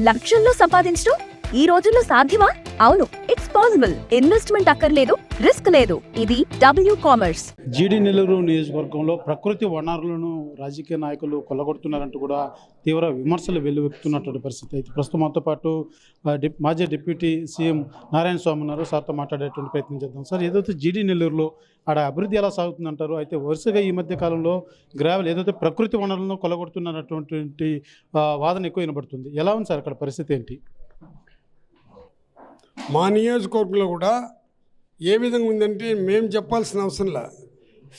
లక్షల్లో సంపాదించడం ఈ రోజుల్లో సాధ్యమా? అవును, ఇట్స్ పాసిబుల్. ఇన్వెస్ట్మెంట్ అక్కర్లేదు, రిస్క్ లేదు. ఇది డబ్ల్యూ కామర్స్. జీడి నెల్లూరు నియోజకవర్గంలో ప్రకృతి వనరులను రాజకీయ నాయకులు కొల్లగొడుతున్నారంటూ కూడా తీవ్ర విమర్శలు వెల్లువెత్తుతున్నటువంటి పరిస్థితి. అయితే ప్రస్తుతం మనతో పాటు మాజీ డిప్యూటీ సీఎం నారాయణ స్వామి ఉన్నారు. సార్తో మాట్లాడేటువంటి ప్రయత్నం చేద్దాం. సార్, ఏదైతే జీడి నెల్లూరులో ఆడ అభివృద్ధి ఎలా సాగుతుందంటారు? అయితే వరుసగా ఈ మధ్య కాలంలో గ్రావెల్ ఏదైతే ప్రకృతి వనరులను కొల్లగొడుతున్నటువంటి వాదన ఎక్కువ వినబడుతుంది. ఎలా ఉంది సార్ అక్కడ పరిస్థితి ఏంటి? మా నియోజకవర్గంలో కూడా ఏ విధంగా ఉందంటే మేము చెప్పాల్సిన అవసరంలా.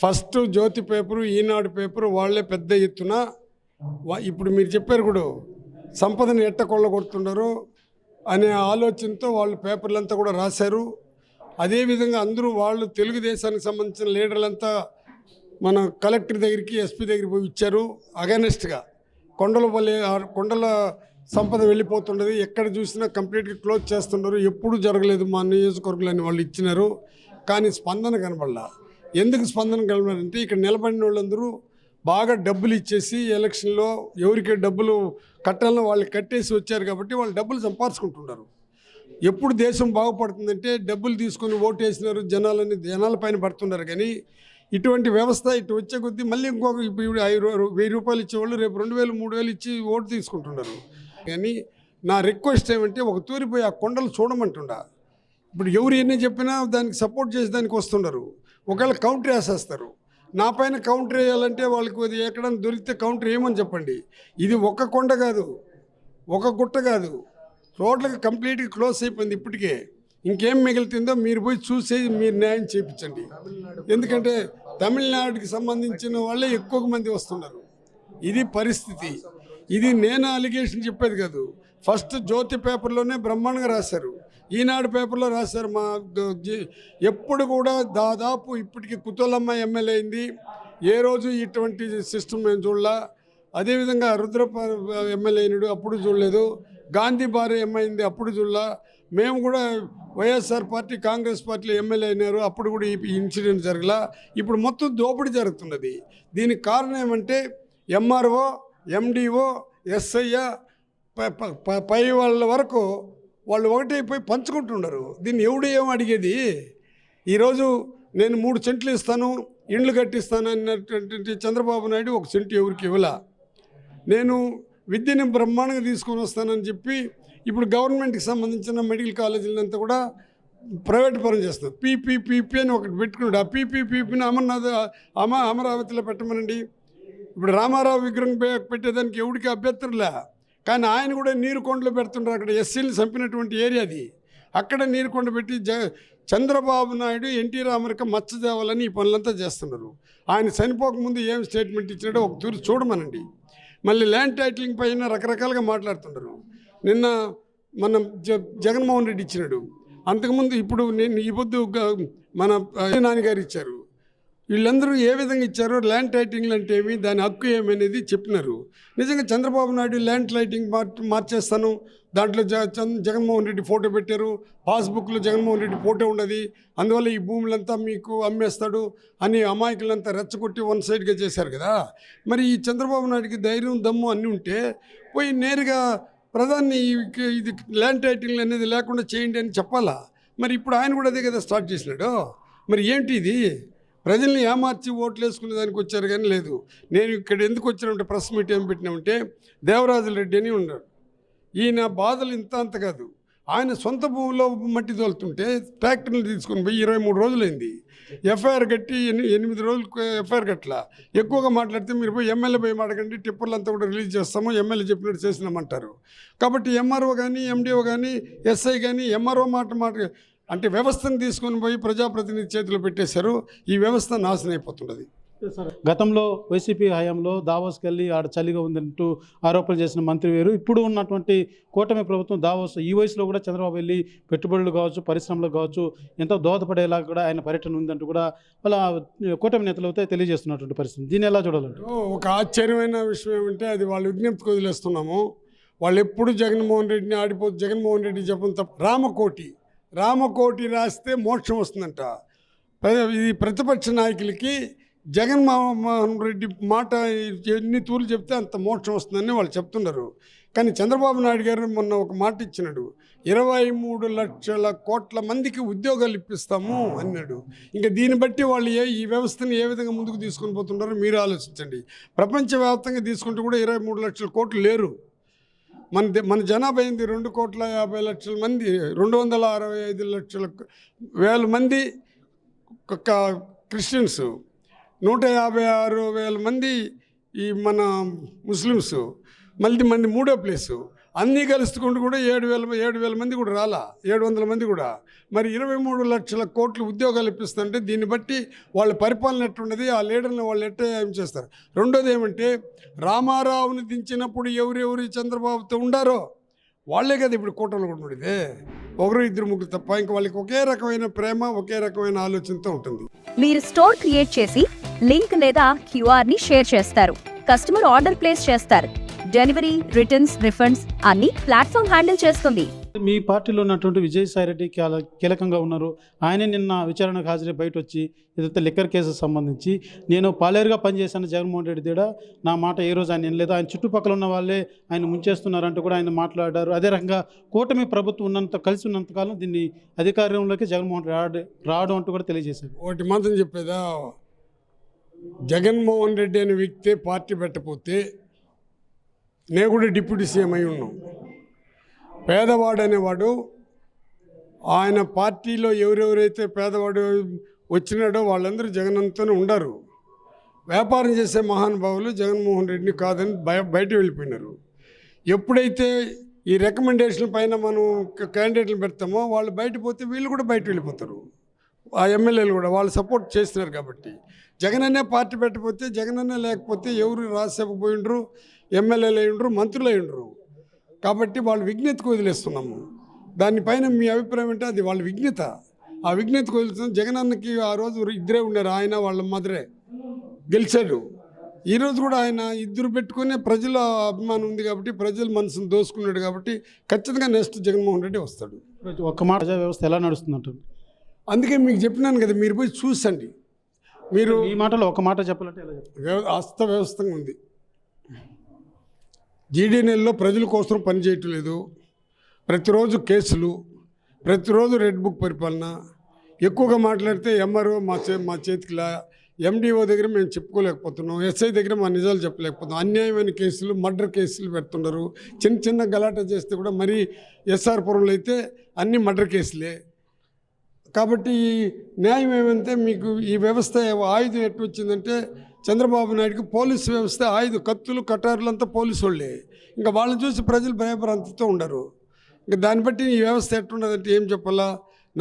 ఫస్ట్ జ్యోతి పేపరు, ఈనాడు పేపరు వాళ్ళే పెద్ద ఎత్తున ఇప్పుడు మీరు చెప్పారు కూడా సంపదను ఎట్ట కొల్లగొడుతున్నారు అనే ఆలోచనతో వాళ్ళు పేపర్లంతా కూడా రాశారు. అదేవిధంగా అందరూ వాళ్ళు తెలుగుదేశానికి సంబంధించిన లీడర్లంతా మన కలెక్టర్ దగ్గరికి, ఎస్పీ దగ్గరికి పోయి ఇచ్చారు. అగెనెస్ట్గా కొండల సంపద వెళ్ళిపోతుండదు, ఎక్కడ చూసినా కంప్లీట్గా క్లోజ్ చేస్తున్నారు. ఎప్పుడు జరగలేదు మా నియోజకవర్గాలని వాళ్ళు ఇచ్చినారు. కానీ స్పందన కనబడలా. ఎందుకు స్పందన కనబడాలంటే ఇక్కడ నిలబడిన వాళ్ళందరూ బాగా డబ్బులు ఇచ్చేసి ఎలక్షన్లో ఎవరికి డబ్బులు కట్టాలో వాళ్ళు కట్టేసి వచ్చారు కాబట్టి వాళ్ళు డబ్బులు సంపాదించుకుంటున్నారు. ఎప్పుడు దేశం బాగుపడుతుందంటే డబ్బులు తీసుకొని ఓటు వేసినారు జనాల పైన పడుతున్నారు. కానీ ఇటువంటి వ్యవస్థ ఇటు వచ్చే కొద్దీ మళ్ళీ ఇంకొక ఇప్పుడు 1000 రూపాయలు ఇచ్చేవాళ్ళు రేపు 2000, 3000 ఇచ్చి ఓటు తీసుకుంటున్నారు. కానీ నా రిక్వెస్ట్ ఏమంటే ఒక తూరిపోయి ఆ కొండలు చూడమంటుండా. ఇప్పుడు ఎవరు ఎన్ని చెప్పినా దానికి సపోర్ట్ చేసి దానికి వస్తున్నారు. ఒకవేళ కౌంటర్ వేసేస్తారు. నా పైన కౌంటర్ వేయాలంటే వాళ్ళకి ఎక్కడైనా దొరికితే కౌంటర్ వేయమని చెప్పండి. ఇది ఒక కొండ కాదు, ఒక గుట్ట కాదు, రోడ్లకు కంప్లీట్గా క్లోజ్ అయిపోయింది. ఇప్పటికే ఇంకేం మిగులుతుందో మీరు పోయి చూసి మీరు న్యాయం చేయించండి. ఎందుకంటే తమిళనాడుకి సంబంధించిన వాళ్ళే ఎక్కువ మంది వస్తున్నారు. ఇది పరిస్థితి. ఇది నేను అలిగేషన్ చెప్పేది కాదు. ఫస్ట్ జ్యోతి పేపర్లోనే బ్రహ్మాండంగా రాశారు, ఈనాడు పేపర్లో రాశారు. మా ఎప్పుడు కూడా దాదాపు ఇప్పటికి కుతూలమ్మ ఎమ్మెల్యే అయింది, ఏ రోజు ఇటువంటి సిస్టమ్ మేము చూడలా. అదేవిధంగా రుద్రప ఎమ్మెల్యే అయినాడు, అప్పుడు చూడలేదు. గాంధీ భార్య అయింది, అప్పుడు చూడలా. మేము కూడా వైఎస్ఆర్ పార్టీ, కాంగ్రెస్ పార్టీలో ఎమ్మెల్యే అయినారు, అప్పుడు కూడా ఈ ఇన్సిడెంట్ జరగలా. ఇప్పుడు మొత్తం దోపిడీ జరుగుతున్నది. దీనికి కారణం ఏమంటే ఎంఆర్ఓ, ఎండిఓ, ఎస్ఐ పై వాళ్ళ వరకు వాళ్ళు ఒకటైపోయి పంచుకుంటున్నారు. దీన్ని ఎవడు ఏం అడిగేది? ఈరోజు నేను 3 సెంట్లు ఇస్తాను, ఇండ్లు కట్టిస్తాను అన్నటువంటి చంద్రబాబు నాయుడు 1 సెంటు ఎవరికి ఇవ్వలా. నేను విద్యను బ్రహ్మాండంగా తీసుకొని వస్తానని చెప్పి ఇప్పుడు గవర్నమెంట్కి సంబంధించిన మెడికల్ కాలేజీలంతా కూడా ప్రైవేట్ పరం చేస్తున్నారు. పీపీపీపీ అని ఒకటి పెట్టుకున్నాడు. ఆ పీపీపీని అమరావతిలో పెట్టమనండి. ఇప్పుడు రామారావు విగ్రహం పెట్టేదానికి ఎవరికి అభ్యంతరంలే. కానీ ఆయన కూడా నీరుకొండలు పెడుతుంటారు. అక్కడ ఎస్సీలు చంపినటువంటి ఏరియా అది. అక్కడ నీరుకొండ పెట్టి చంద్రబాబు నాయుడు ఎన్టీ రామారావుకి మచ్చ తేవాలని ఈ పనులంతా చేస్తున్నారు. ఆయన చనిపోకముందు ఏం స్టేట్మెంట్ ఇచ్చినాడో ఒక తూరి చూడమనండి. మళ్ళీ ల్యాండ్ టైటిలింగ్ పైన రకరకాలుగా మాట్లాడుతున్నారు. నిన్న మన జగన్మోహన్ రెడ్డి ఇచ్చినాడు. అంతకుముందు ఇప్పుడు నేను ఈ పొద్దు మన నాన్నగారు ఇచ్చారు. వీళ్ళందరూ ఏ విధంగా ఇచ్చారో ల్యాండ్ టైటింగ్లు అంటే ఏమి, దాని హక్కు ఏమనేది చెప్పినారు. నిజంగా చంద్రబాబు నాయుడు ల్యాండ్ టైటింగ్ మార్చేస్తాను, దాంట్లో జగన్మోహన్ రెడ్డి ఫోటో పెట్టారు, పాస్బుక్లో జగన్మోహన్ రెడ్డి ఫోటో ఉన్నది, అందువల్ల ఈ భూములంతా మీకు అమ్మేస్తాడు అని అమాయకులంతా రెచ్చగొట్టి వన్ సైడ్గా చేశారు కదా. మరి ఈ చంద్రబాబు నాయుడికి ధైర్యం, దమ్ము అన్నీ ఉంటే పోయి నేరుగా ప్రధాని ఇది ల్యాండ్ టైటింగ్ అనేది లేకుండా చేయండి అని చెప్పాలా. మరి ఇప్పుడు ఆయన కూడా అదే కదా స్టార్ట్ చేసినాడు. మరి ఏంటి ఇది? ప్రజల్ని ఏమార్చి ఓట్లు వేసుకునే దానికి వచ్చారు కానీ లేదు. నేను ఇక్కడ ఎందుకు వచ్చినామంటే ప్రెస్ మీట్ ఏం పెట్టినామంటే దేవరాజు రెడ్డి అని ఉన్నాడు. ఈయన బాధలు ఇంత అంత కాదు. ఆయన సొంత భూమిలో మట్టి తోలుతుంటే ట్రాక్టర్లు తీసుకొని పోయి 23 రోజులైంది. ఎఫ్ఐఆర్ కట్టి 8 రోజులకు ఎఫ్ఐఆర్ కట్టలా. ఎక్కువగా మాట్లాడితే మీరు పోయి ఎమ్మెల్యే పోయి మాట్లాడండి, టిప్పర్లంతా కూడా రిలీజ్ చేస్తాము, ఎమ్మెల్యే చెప్పినట్టు చేసినామంటారు. కాబట్టి ఎంఆర్ఓ కానీ, ఎండిఓ కానీ, ఎస్ఐ కానీ ఎంఆర్ఓ మాట అంటే వ్యవస్థను తీసుకొని పోయి ప్రజాప్రతినిధి చేతిలో పెట్టేశారు. ఈ వ్యవస్థ నాశనం అయిపోతున్నది. గతంలో వైసీపీ హయాంలో దావోస్కి వెళ్ళి ఆడ చలిగా ఉందంటూ ఆరోపణలు చేసిన మంత్రి వేరు. ఇప్పుడు ఉన్నటువంటి కూటమి ప్రభుత్వం దావోస్ ఈ వయసులో కూడా చంద్రబాబు వెళ్ళి పెట్టుబడులు కావచ్చు, పరిశ్రమలు కావచ్చు ఎంతో దోహదపడేలా కూడా ఆయన పర్యటన ఉందంటూ కూడా వాళ్ళ కూటమి నేతలు అయితే తెలియజేస్తున్నటువంటి పరిస్థితి. దీన్ని ఎలా చూడాలంటే ఒక ఆశ్చర్యమైన విషయం ఏమంటే అది వాళ్ళు విజ్ఞప్తికి వదిలేస్తున్నాము. వాళ్ళు ఎప్పుడు జగన్మోహన్ రెడ్డిని ఆడిపోతూ జగన్మోహన్ రెడ్డి చెప్పడం తప్ప రామకోటి రాస్తే మోక్షం వస్తుందంట. ఇది ప్రతిపక్ష నాయకులకి జగన్మోహన్ రెడ్డి మాట ఎన్ని తూర్లు చెప్తే అంత మోక్షం వస్తుందని వాళ్ళు చెప్తున్నారు. కానీ చంద్రబాబు నాయుడు గారు మొన్న ఒక మాట ఇచ్చినాడు, 23 లక్షల కోట్ల మందికి ఉద్యోగాలు ఇప్పిస్తాము అన్నాడు. ఇంకా దీన్ని బట్టి వాళ్ళు ఈ వ్యవస్థని ఏ విధంగా ముందుకు తీసుకొని పోతున్నారో మీరు ఆలోచించండి. ప్రపంచవ్యాప్తంగా తీసుకుంటే కూడా 23 లక్షల కోట్లు లేరు. మన జనాభా అయింది 2,50,00,000 మంది, 265,00,000 మంది క్రిస్టియన్స్, 156,000 మంది ఈ మన ముస్లిమ్స్, మంది మూడో ప్లేసు. అన్నీ కలుసుకుంటూ కూడా 7,000 మంది కూడా రాలా, 700 మంది కూడా. మరి 23 లక్షల కోట్లు ఉద్యోగాలు ఇప్పిస్తుంటే దీన్ని బట్టి వాళ్ళ పరిపాలన ఎట్టున్నది, ఆ లీడర్ని వాళ్ళు ఎట్ట ఏం చేస్తారు. రెండోది ఏమంటే, రామారావుని దించినప్పుడు ఎవరెవరు చంద్రబాబుతో ఉండారో వాళ్ళే కదా ఇప్పుడు కూటమిలో కూడా ఉండేదే. 1-2-3 తప్ప ఇంకా వాళ్ళకి ఒకే రకమైన ప్రేమ, ఒకే రకమైన ఆలోచనతో ఉంటుంది. మీరు స్టోర్ క్రియేట్ చేసి లింక్ లేదా QR ని షేర్ చేస్తారు. కస్టమర్ ఆర్డర్ ప్లేస్ చేస్తారు. డెలివరీ, రిటర్న్స్, రిఫండ్స్ అన్ని ప్లాట్ఫామ్ హ్యాండిల్ చేస్తుంది. మీ పార్టీలో ఉన్నటువంటి విజయసాయిరెడ్డి కీలకంగా ఉన్నారు. ఆయనే నిన్న విచారణకు హాజరై బయట వచ్చి ఏదైతే లిక్కర్ కేసుకు సంబంధించి నేను పాలేరుగా పనిచేశాను జగన్మోహన్ రెడ్డి దగ్గర, నా మాట ఏ రోజు ఆయన వినలేదు, ఆయన చుట్టుపక్కల ఉన్న వాళ్ళే ఆయన ముంచేస్తున్నారంటూ కూడా ఆయన మాట్లాడారు. అదే రకంగా కూటమి ప్రభుత్వం కలిసి ఉన్నంతకాలం దీన్ని అధికారంలోకి జగన్మోహన్ రెడ్డి రావడం అంటూ కూడా తెలియజేశారు. ఒకటి మాత్రం చెప్పేదా, జగన్మోహన్ రెడ్డి అనే వ్యక్తి పార్టీ పెట్టకపోతే నేను కూడా డిప్యూటీ సీఎం అయి ఉన్నాం. పేదవాడు అనేవాడు ఆయన పార్టీలో ఎవరెవరైతే పేదవాడు వచ్చినాడో వాళ్ళందరూ జగన్తోనే ఉండరు. వ్యాపారం చేసే మహానుభావులు జగన్మోహన్ రెడ్డిని కాదని బయట వెళ్ళిపోయినారు. ఎప్పుడైతే ఈ రికమెండేషన్ పైన మనం క్యాండిడేట్లు పెడతామో వాళ్ళు బయట పోతే వీళ్ళు కూడా బయట వెళ్ళిపోతారు. ఆ ఎమ్మెల్యేలు కూడా వాళ్ళు సపోర్ట్ చేస్తున్నారు కాబట్టి. జగన్ అనే పార్టీ పెట్టకపోతే, జగన్ అనే లేకపోతే ఎవరు రాజ్యసభకు పోయిండ్రు, ఎమ్మెల్యేలు అయ్యిండ్రు, మంత్రులు అయ్యిండ్రు. కాబట్టి వాళ్ళు విజ్ఞతకు వదిలేస్తున్నాము. దానిపైన మీ అభిప్రాయం అంటే అది వాళ్ళ విజ్ఞత. ఆ విజ్ఞతకు వదిలేస్తున్నాం. జగన్ అన్నకి ఆ రోజు ఇద్దరే ఉన్నారు, ఆయన వాళ్ళ మదరే గెలిచాడు. ఈరోజు కూడా ఆయన ఇద్దరు పెట్టుకునే ప్రజల అభిమానం ఉంది కాబట్టి, ప్రజల మనసును దోసుకున్నాడు కాబట్టి ఖచ్చితంగా నెక్స్ట్ జగన్మోహన్ రెడ్డి వస్తాడు. ఒక్క మాట, ప్రజా వ్యవస్థ ఎలా నడుస్తుందంటారు? అందుకే మీకు చెప్పినాను కదా, మీరు పోయి చూసండి. మీరు ఈ మాటలో ఒక మాట చెప్పాలంటే ఎలా చెప్తారు? అస్తవ్యవస్థంగా ఉంది. జీడీఎన్ఎల్లో ప్రజల కోసం పనిచేయట్లేదు. ప్రతిరోజు కేసులు, ప్రతిరోజు రెడ్ బుక్ పరిపాలన. ఎక్కువగా మాట్లాడితే ఎంఆర్ఓ మా చేతికిలా, ఎండిఓ దగ్గర మేము చెప్పుకోలేకపోతున్నాం, ఎస్ఐ దగ్గర మా నిజాలు చెప్పలేకపోతున్నాం. అన్యాయమైన కేసులు, మర్డర్ కేసులు పెడుతున్నారు. చిన్న గలాట చేస్తే కూడా మరీ ఎస్ఆర్పురంలో అయితే అన్ని మర్డర్ కేసులే. కాబట్టి న్యాయం ఏమంటే, మీకు ఈ వ్యవస్థ ఆయుధం ఎట్టు వచ్చిందంటే, చంద్రబాబు నాయుడుకి పోలీసు వ్యవస్థ ఆయుధం, కత్తులు కటారులు అంతా పోలీసు వాళ్ళే. ఇంకా వాళ్ళని చూసి ప్రజలు భయభ్రాంతితో ఉండరు. ఇంకా దాన్ని బట్టి ఈ వ్యవస్థ ఎట్టుండదంటే ఏం చెప్పాలా,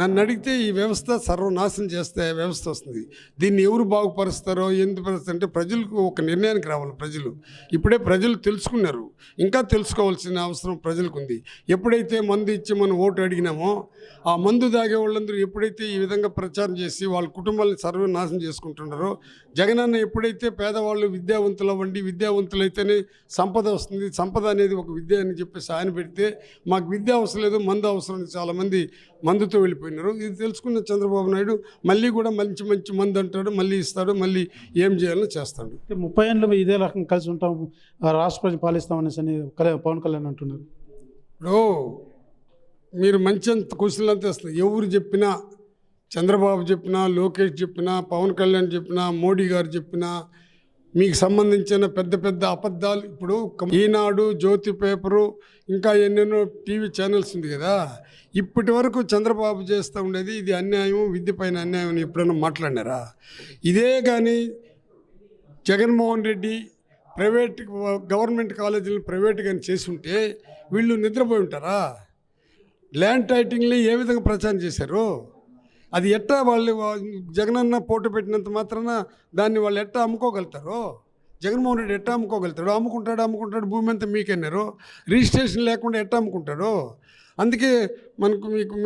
నన్ను అడిగితే ఈ వ్యవస్థ సర్వనాశనం చేస్తే వ్యవస్థ వస్తుంది. దీన్ని ఎవరు బాగుపరుస్తారో ఎందుకు పరుస్తారంటే ప్రజలకు ఒక నిర్ణయానికి రావాలి. ప్రజలు ఇప్పుడే ప్రజలు తెలుసుకున్నారు, ఇంకా తెలుసుకోవాల్సిన అవసరం ప్రజలకు ఉంది. ఎప్పుడైతే మందు ఇచ్చి మనం ఓటు అడిగినామో, ఆ మందు తాగే వాళ్ళందరూ ఎప్పుడైతే ఈ విధంగా ప్రచారం చేసి వాళ్ళ కుటుంబాలను సర్వనాశనం చేసుకుంటున్నారో, జగనన్న ఎప్పుడైతే పేదవాళ్ళు విద్యావంతులు అవ్వండి, విద్యావంతులైతేనే సంపద వస్తుంది, సంపద అనేది ఒక విద్య అని చెప్పేసి ఆయన పెడితే, మాకు విద్య అవసరం లేదు మందు అవసరం, చాలామంది మందుతో వెళ్ళిపోయినారు. ఇది తెలుసుకున్న చంద్రబాబు నాయుడు మళ్ళీ కూడా మంచి మందు అంటాడు, మళ్ళీ ఇస్తాడు, మళ్ళీ ఏం చేయాలో చేస్తాడు. 30 ఏళ్ళు ఇదే రకం కలిసి ఉంటాం, రాష్ట్ర ప్రజలు పాలిస్తామనేసి పవన్ కళ్యాణ్ అంటున్నారు. ఇప్పుడు మీరు మంచి అంత క్వశ్చన్లు అంతా వస్తుంది. ఎవరు చెప్పినా, చంద్రబాబు చెప్పినా, లోకేష్ చెప్పినా, పవన్ కళ్యాణ్ చెప్పినా, మోడీ గారు చెప్పినా, మీకు సంబంధించిన పెద్ద అబద్ధాలు. ఇప్పుడు ఈనాడు, జ్యోతి పేపరు, ఇంకా ఎన్నెన్నో టీవీ ఛానల్స్ ఉంది కదా, ఇప్పటి వరకు చంద్రబాబు చేస్తూ ఉండేది ఇది అన్యాయం, విద్య పైన అన్యాయం అని ఎప్పుడైనా మాట్లాడినారా? ఇదే కానీ జగన్మోహన్ రెడ్డి గవర్నమెంట్ కాలేజీలు ప్రైవేట్ కానీ చేసి ఉంటే వీళ్ళు నిద్రపోయి ఉంటారా? ల్యాండ్ టైటింగ్ని ఏ విధంగా ప్రచారం చేశారు? అది ఎట్టా వాళ్ళు జగనన్న పోటీ పెట్టినంత మాత్రాన దాన్ని వాళ్ళు ఎట్టా అమ్ముకోగలుగుతారు? జగన్మోహన్ రెడ్డి ఎట్టా అమ్ముకోగలుగుతాడు? అమ్ముకుంటాడు, భూమి అంతా మీకన్నారు. రిజిస్ట్రేషన్ లేకుండా ఎట్టా అమ్ముకుంటాడు? అందుకే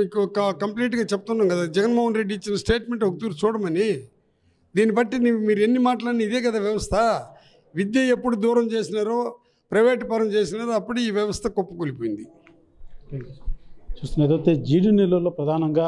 మీకు కంప్లీట్గా చెప్తున్నాం కదా, జగన్మోహన్ రెడ్డి ఇచ్చిన స్టేట్మెంట్ ఒకసారి చూడమని. దీన్ని బట్టి మీరు ఎన్ని మాట్లాడినా ఇదే కదా వ్యవస్థ. విద్య ఎప్పుడు దూరం చేసినారో, ప్రైవేట్ పరం చేసినారో అప్పుడు ఈ వ్యవస్థ కుప్పకూలిపోయింది. చూస్తున్న ఏదైతే జీడి నెల్లూరులో ప్రధానంగా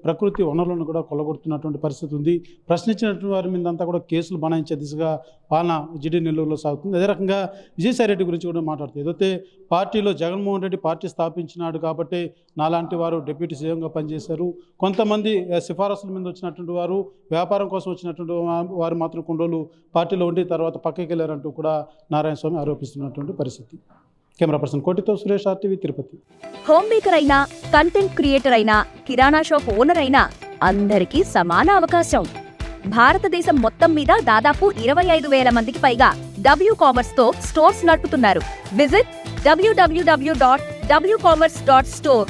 ప్రకృతి వనరులను కూడా కొల్లగొడుతున్నటువంటి పరిస్థితి ఉంది. ప్రశ్నించినటువంటి వారి మీద అంతా కూడా కేసులు బనాయించే దిశగా పాలన జీడి నెల్లూరులో సాగుతుంది. అదే రకంగా విజయసాయి రెడ్డి గురించి కూడా మాట్లాడుతుంది. ఏదైతే పార్టీలో జగన్మోహన్ రెడ్డి పార్టీ స్థాపించినాడు కాబట్టి నాలాంటి వారు డిప్యూటీ సీఎంగా పనిచేశారు, కొంతమంది సిఫారసుల మీద వచ్చినటువంటి వారు వ్యాపారం కోసం వచ్చినటువంటి వారు మాత్రం కొన్ని రోజులు పార్టీలో ఉండి తర్వాత పక్కకి వెళ్ళారంటూ కూడా నారాయణ స్వామి ఆరోపిస్తున్నటువంటి పరిస్థితి. కెమెరా పర్సన్ కోటితో Suresh, RTV, Tirupati. Home maker అయినా, కంటెంట్ క్రియేటర్ అయినా, కిరాణా షాప్ ఓనర్ అయినా అందరికీ సమాన అవకాశం. భారతదేశం మొత్తం మీద దాదాపు 25,000 మందికి పైగా WCommerce తో స్టోర్స్ నడుపుతున్నారు. Visit www.wcommerce.store